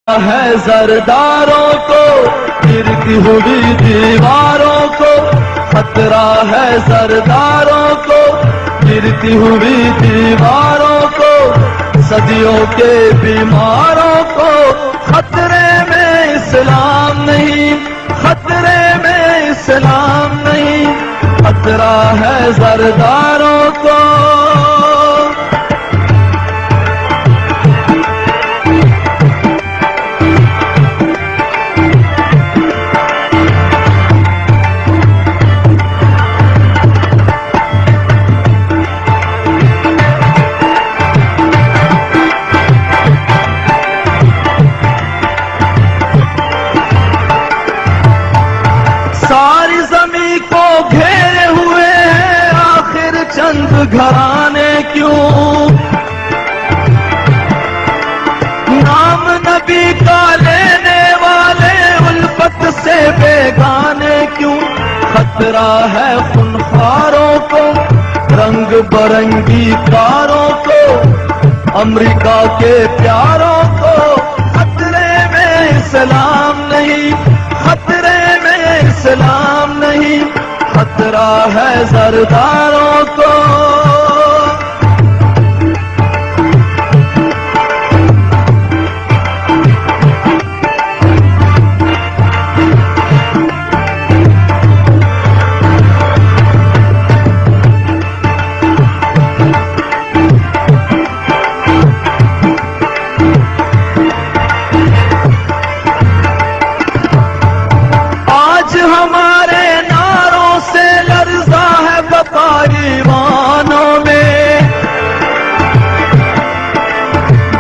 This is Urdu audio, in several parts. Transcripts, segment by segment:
ہے زرداروں کو گرتی ہوئی دیواروں کو، خطرہ ہے زرداروں کو گرتی ہوئی دیواروں کو، صدیوں کے بیماروں کو۔ خطرے میں اسلام نہیں، خطرے میں اسلام نہیں، خطرہ ہے زرداروں کو۔ ساری زمین کو گھیرے ہوئے ہیں آخر چند گھرانے کیوں؟ نام نبی کا لینے والے الفت سے بیگانے کیوں؟ خطرہ ہے خونخواروں کو، رنگ برنگی کاروں کو، امریکہ کے پیاروں کو۔ خطرے میں اسلام نہیں، خطرے میں اسلام نہیں، خطرہ ہے زرداروں کو۔ ہمارے نعروں سے لرزا ہے بقا ایوانوں میں،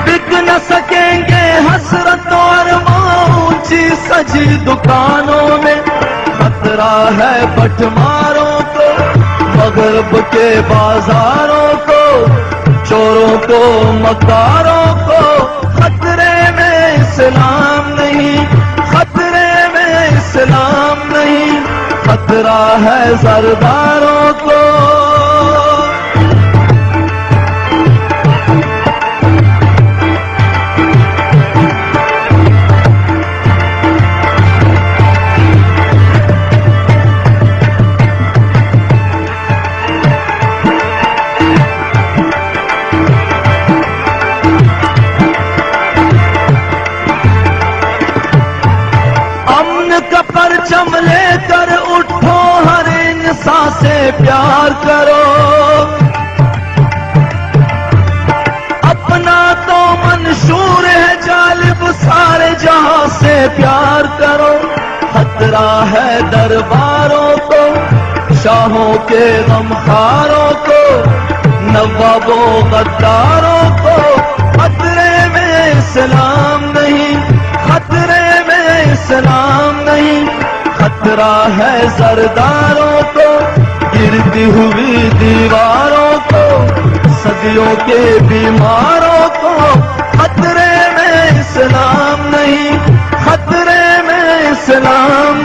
بک نہ سکیں گے حسرت اور اونچی سجی دکانوں میں۔ خطرہ ہے بٹماروں کو، مغرب کے بازاروں کو، چوروں کو مکاروں کو۔ خطرے میں اسلام نہیں، خطرے میں اسلام نہیں، خطرہ ہے زرداروں کو۔ پرچم لے کر اٹھو، ہر انسان سے پیار کرو، اپنا تو منشور ہے جالب، سارے جہاں سے پیار کرو۔ خطرہ ہے درباروں کو، شاہوں کے غمخواروں کو، نوابوں غداروں کو۔ خطرے میں اسلام نہیں، خطرے میں اسلام نہیں، خطرہ ہے زرداروں کو گرتی ہوئی دیواروں کو، صدیوں کے بیماروں کو۔ خطرے میں اسلام نہیں، خطرے میں اسلام